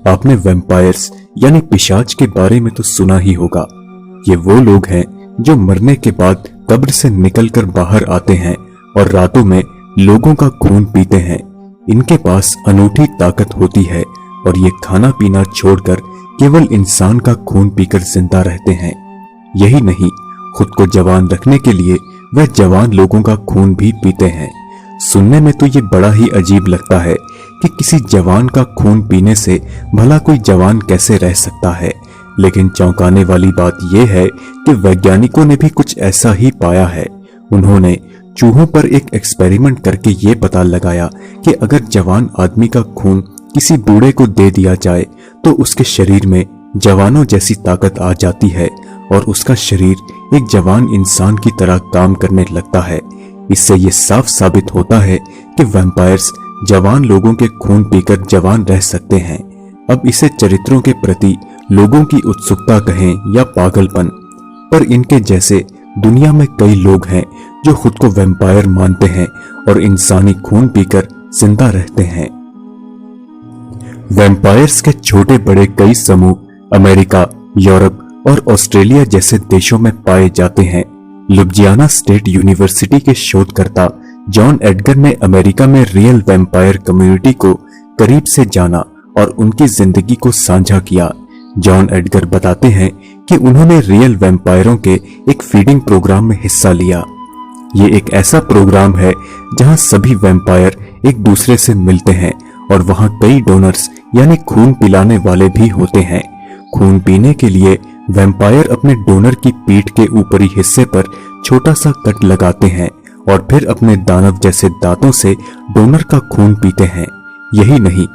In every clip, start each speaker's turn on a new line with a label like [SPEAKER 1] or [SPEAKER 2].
[SPEAKER 1] आपने वैम्पायर्स यानी पिशाच के बारे में तो सुना ही होगा। ये वो लोग हैं जो मरने के बाद कब्र से निकलकर बाहर आते हैं और रातों में लोगों का खून पीते हैं। इनके पास अनूठी ताकत होती है और ये खाना पीना छोड़कर केवल इंसान का खून पीकर जिंदा रहते हैं। यही नहीं, खुद को जवान रखने के लिए वह जवान लोगों का खून भी पीते हैं। सुनने में तो ये बड़ा ही अजीब लगता है कि किसी जवान का खून पीने से भला कोई जवान कैसे रह सकता है, लेकिन चौंकाने वाली बात यह है कि वैज्ञानिकों ने भी कुछ ऐसा ही पाया है। उन्होंने चूहों पर एक एक्सपेरिमेंट करके ये पता लगाया कि अगर जवान आदमी का खून किसी बूढ़े को दे दिया जाए तो उसके शरीर में जवानों जैसी ताकत आ जाती है और उसका शरीर एक जवान इंसान की तरह काम करने लगता है। इससे ये साफ साबित होता है कि वैम्पायर्स जवान लोगों के खून पीकर जवान रह सकते हैं। अब इसे चरित्रों के प्रति लोगों की उत्सुकता कहें या पागलपन, पर इनके जैसे दुनिया में कई लोग हैं जो खुद को वैम्पायर मानते हैं और इंसानी खून पीकर जिंदा रहते हैं। वैम्पायर्स के छोटे बड़े कई समूह अमेरिका, यूरोप और ऑस्ट्रेलिया जैसे देशों में पाए जाते हैं। लुइजियाना स्टेट यूनिवर्सिटी के शोधकर्ता जॉन एडगर ने अमेरिका में रियल वैम्पायर कम्युनिटी को करीब से जाना और उनकी जिंदगी को साझा किया। जॉन एडगर बताते हैं कि उन्होंने रियल वैम्पायरों के एक फीडिंग प्रोग्राम में हिस्सा लिया। ये एक ऐसा प्रोग्राम है जहां सभी वैम्पायर एक दूसरे से मिलते हैं और वहां कई डोनर्स यानी खून पिलाने वाले भी होते हैं। खून पीने के लिए वैम्पायर अपने डोनर की पीठ के ऊपरी हिस्से पर छोटा सा कट लगाते हैं और फिर अपने दानव जैसे दांतों से डोनर का खून पीते हैं। यही नहीं,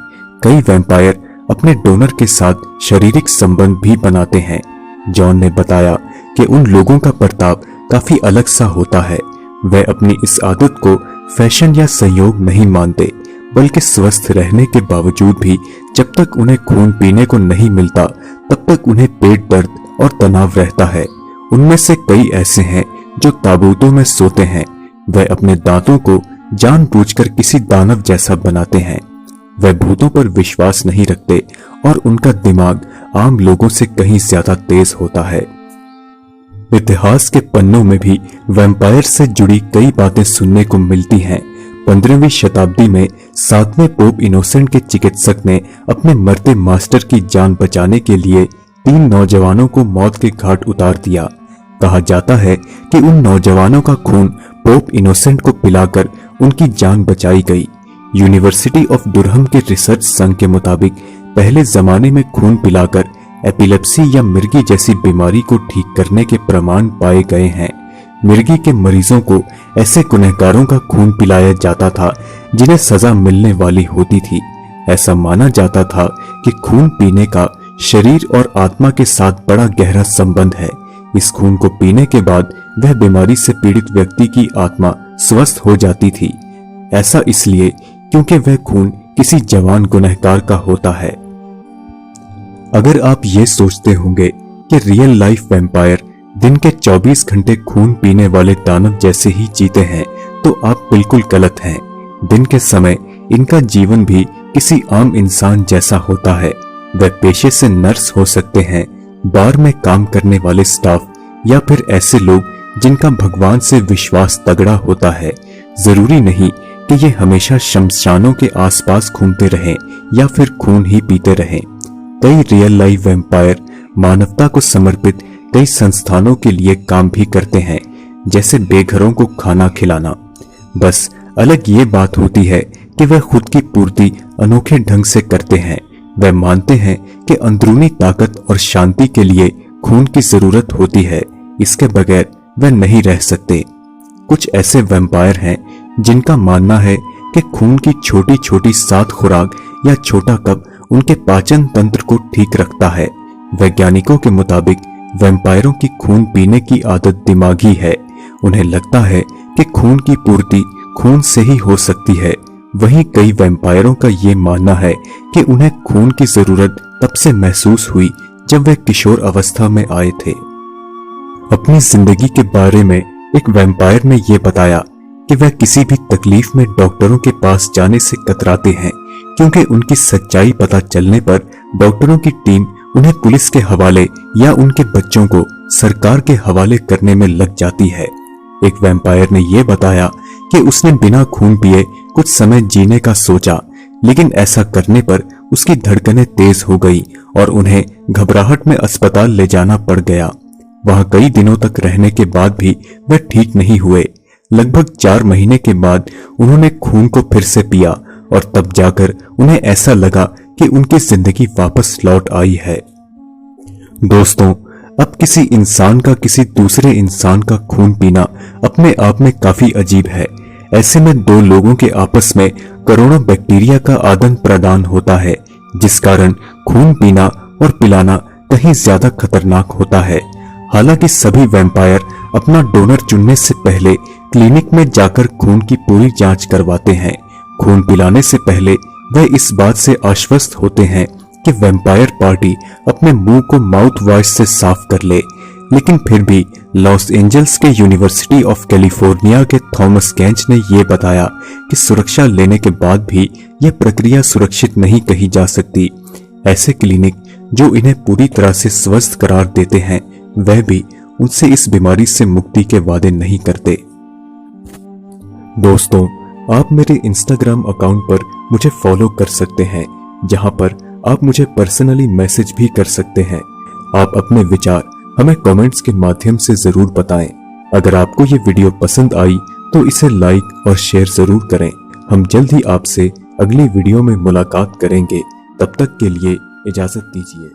[SPEAKER 1] कई वैम्पायर अपने डोनर के साथ शारीरिक संबंध भी बनाते हैं। जॉन ने बताया कि उन लोगों का बर्ताव काफी अलग सा होता है। वे अपनी इस आदत को फैशन या संयोग नहीं मानते, बल्कि स्वस्थ रहने के बावजूद भी जब तक उन्हें खून पीने को नहीं मिलता तब तक उन्हें पेट दर्द और तनाव रहता है। उनमें से कई ऐसे हैं जो ताबूतों में सोते हैं। वे अपने दांतों को जानबूझकर किसी दानव जैसा बनाते हैं। वे भूतों पर विश्वास नहीं रखते और उनका दिमाग आम लोगों से कहीं ज्यादा तेज होता है। इतिहास के पन्नों में भी वैम्पायर से जुड़ी कई बातें सुनने को मिलती हैं। 15वीं शताब्दी में 7वें पोप इनोसेंट के चिकित्सक ने अपने मरते मास्टर की जान बचाने के लिए 3 नौजवानों को मौत के घाट उतार दिया। कहा जाता है कि उन नौजवानों का खून पोप इनोसेंट को पिलाकर उनकी जान बचाई गई। यूनिवर्सिटी ऑफ दुरहम के रिसर्च संघ के मुताबिक पहले जमाने में खून पिलाकर एपिलेप्सी या मिर्गी जैसी बीमारी को ठीक करने के प्रमाण पाए गए हैं। मिर्गी के मरीजों को ऐसे गुनहगारों का खून पिलाया जाता था जिन्हें सजा मिलने वाली होती थी। ऐसा माना जाता था कि खून पीने का शरीर और आत्मा के साथ बड़ा गहरा संबंध है। इस खून को पीने के बाद वह बीमारी से पीड़ित व्यक्ति की आत्मा स्वस्थ हो जाती थी। ऐसा इसलिए क्योंकि वह खून किसी जवान गुनहगार का होता है। अगर आप ये सोचते होंगे कि रियल लाइफ वैम्पायर दिन के 24 घंटे खून पीने वाले दानव जैसे ही जीते हैं, तो आप बिल्कुल गलत हैं। दिन के समय इनका जीवन भी किसी आम इंसान जैसा होता है। वे पेशे से नर्स हो सकते हैं, बार में काम करने वाले स्टाफ, या फिर ऐसे लोग जिनका भगवान से विश्वास तगड़ा होता है। जरूरी नहीं कि ये हमेशा शमशानों के आसपास घूमते रहें या फिर खून ही पीते रहें। कई रियल लाइफ वैम्पायर मानवता को समर्पित कई संस्थानों के लिए काम भी करते हैं, जैसे बेघरों को खाना खिलाना। बस अलग ये बात होती है कि वह खुद की पूर्ति अनोखे ढंग से करते हैं। वह मानते हैं कि अंदरूनी ताकत और शांति के लिए खून की जरूरत होती है, इसके बगैर वह नहीं रह सकते। कुछ ऐसे वैम्पायर हैं जिनका मानना है कि खून की छोटी छोटी 7 खुराक या छोटा कप उनके पाचन तंत्र को ठीक रखता है। वैज्ञानिकों के मुताबिक वैम्पायरों की खून पीने की आदत दिमागी है। उन्हें लगता है कि खून की पूर्ति खून से ही हो सकती है। वहीं कई वैम्पायरों का ये मानना है कि उन्हें खून की जरूरत तब से महसूस हुई जब वे किशोर अवस्था में आए थे। अपनी जिंदगी के बारे में एक वैम्पायर ने यह बताया कि वह किसी भी तकलीफ में डॉक्टरों के पास जाने से कतराते हैं, क्योंकि उनकी सच्चाई पता चलने पर डॉक्टरों की टीम उन्हें पुलिस के हवाले या उनके बच्चों को सरकार के हवाले करने में लग जाती है। एक वैम्पायर ने यह बताया कि उसने बिना खून पिए कुछ समय जीने का सोचा, लेकिन ऐसा करने पर उसकी धड़कनें तेज हो गई और उन्हें घबराहट में अस्पताल ले जाना पड़ गया। वहां कई दिनों तक रहने के बाद भी वे ठीक नहीं हुए। लगभग 4 महीने के बाद उन्होंने खून को फिर से पिया और तब जाकर उन्हें ऐसा लगा कि उनकी जिंदगी वापस लौट आई है। दोस्तों, अब किसी इंसान का किसी दूसरे इंसान का खून पीना अपने आप में काफी अजीब है। ऐसे में 2 लोगों के आपस में करोड़ों बैक्टीरिया का आदान प्रदान होता है, जिस कारण खून पीना और पिलाना कहीं ज्यादा खतरनाक होता है। हालांकि सभी वैम्पायर अपना डोनर चुनने से पहले क्लिनिक में जाकर खून की पूरी जांच करवाते हैं। खून पिलाने से पहले वे इस बात से आश्वस्त होते हैं कि वैम्पायर पार्टी अपने मुंह को माउथ वॉश से साफ कर ले, लेकिन फिर भी लॉस एंजल्स के यूनिवर्सिटी ऑफ कैलिफोर्निया के थॉमस केंच ने यह बताया कि सुरक्षा लेने के बाद भी यह प्रक्रिया सुरक्षित नहीं कही जा सकती। ऐसे क्लिनिक जो इन्हें पूरी तरह से स्वस्थ करार देते हैं, वह भी उनसे इस बीमारी से मुक्ति के वादे नहीं करते। दोस्तों, आप मेरे इंस्टाग्राम अकाउंट पर मुझे फॉलो कर सकते हैं, जहां पर आप मुझे पर्सनली मैसेज भी कर सकते हैं। आप अपने विचार हमें कमेंट्स के माध्यम से जरूर बताएं। अगर आपको ये वीडियो पसंद आई तो इसे लाइक और शेयर जरूर करें। हम जल्द ही आपसे अगली वीडियो में मुलाकात करेंगे। तब तक के लिए इजाजत दीजिए।